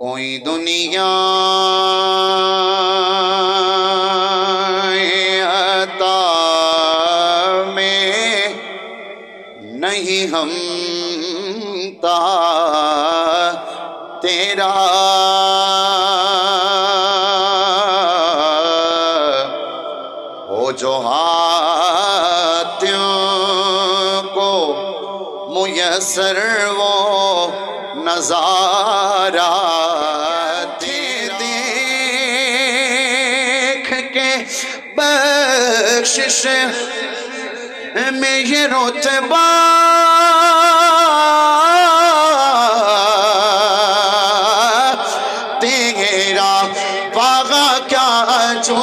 کوئی دنیا عطا میں نہیں ہمتا تیرا، ہو جو ہاتھوں کو میسر وہ نظارہ دیکھ کے بخشش میں یہ رتبہ تیرا واغہ کیا جو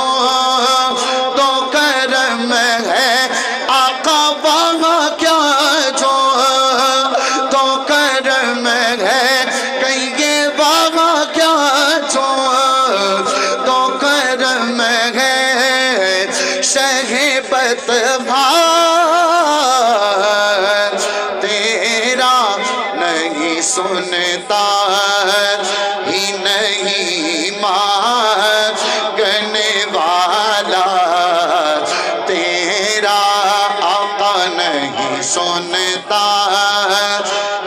تو کرم ہے آقا، واغہ کیا جو تو کرم ہے، کہیں یہ واغہ کیا جو تو کرم ہے، شہ بطحا تیرا نہیں سنتا ہی نہیں مانگنے والا تیرا، آقا نہیں سنتا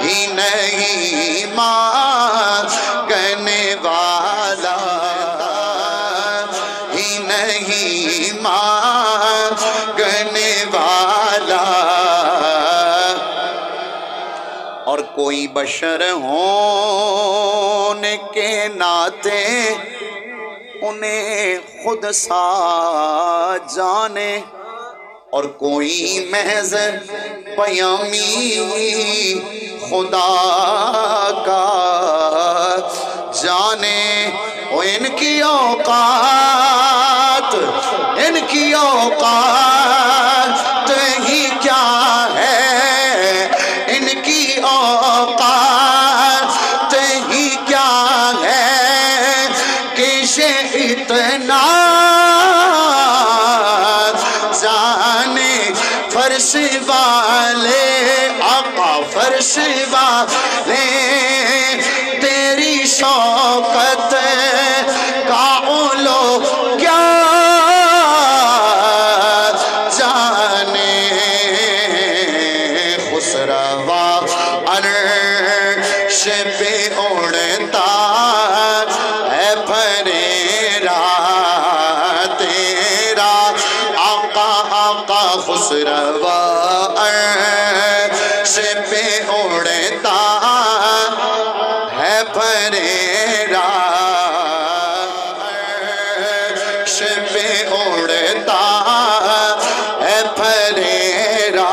ہی نہیں مانگنے والا ہی نہیں مانگنے والا، اور کوئی بشر ہونے کے ناطے انہیں خود سا جانے، اور کوئی محض پیامی خدا کا جانے، وہ ان کی اوقات ہی کیا ہے، ان کی اوقات ہی کیا ہے کہ یہ اتنا جانے فرش والے، آقا فرش والے تیری شوقت کا علو کیا جانے، خسروا عرش پہ اڑتا ہے پھریرا تیرا، آقا آقا خسروا عرش پہ اڑتا ہے پھریرا، عرش پہ اڑتا ہے پھریرا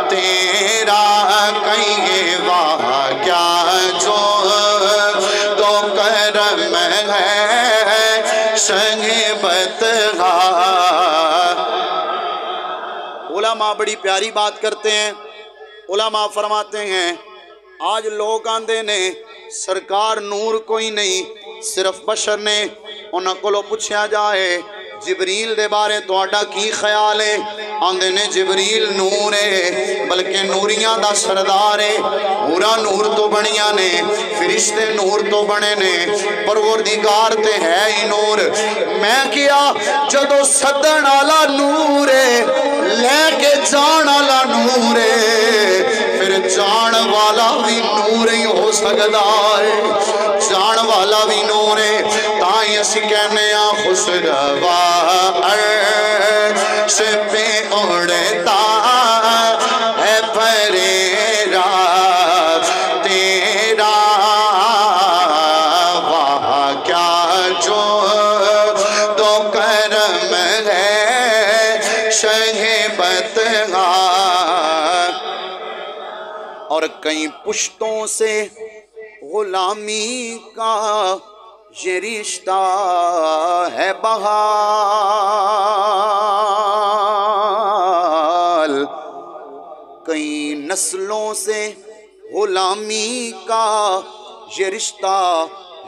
تیرا، کہیں وہاں کیا جو تو کرم ہے، شہ بطحا۔ علماء بڑی پیاری بات کرتے ہیں، علماء فرماتے ہیں آج لوگ آندے نے سرکار نور کوئی نہیں، صرف بشر نے، انہاں کو پوچھا جائے جبریل دے بارے تہاڈا کی خیال ہے، آندے نے جبریل نور ہے، بلکہ نوریاں دا سردار ہے، پورا نور تو بنیاں نے، فرشتے نور تو بنے نے، پروردگار تے ہے ہی نور، میں کیا جدو صدن آلا نور ہے، لے کے جان آلا نور ہے، پھر جان والا بھی نور ہی ہو سکتا ہے، جان والا بھی نور ہے، تائیں اسی کہنے آ خسروا عرش پہ اڑتا ہے پھریرا تیرا، وہاں کیا جو تو کرم ہے، شہ بطحا، اور کئی پشتوں سے غلامی کا یہ رشتہ ہے بحال، کئی نسلوں سے غلامی کا یہ رشتہ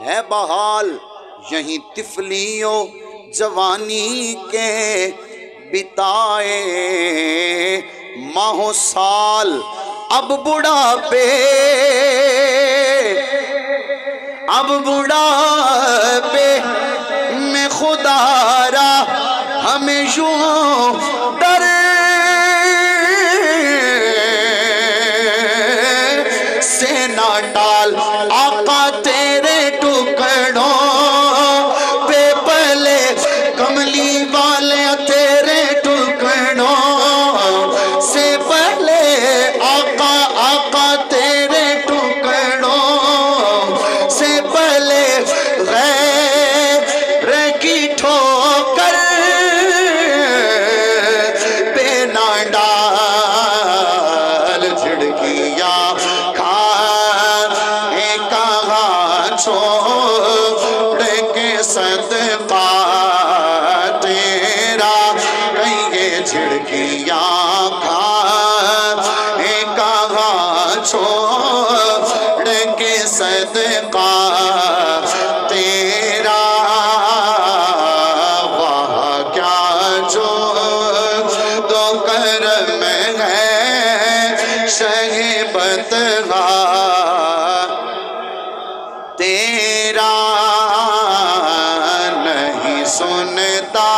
ہے بحال، یہیں طفلیوں جوانی کے بتائے ماہ و سال، اب بڑھاپے اب بڑھاپے میں خدا را ہمیں یوں ڈر سے نہ ڈال آقا تیرے ٹکڑوں پہ پلے کملی والے تیرے ٹکڑوں سے پہلے آقا آقا تیرے ٹکڑوں سے پہلے غیر کی ٹھوکر پہ نہ ڈال جھڑکیاں کھانے کہاں چھوڑ کے صدقہ تیرا کہیں جھڑکیاں کھانے کہاں چھوڑ کے صدقہ تیرا وہاں کیا جو دو کرم ہے شہ بدغا تیرا نہیں سنتا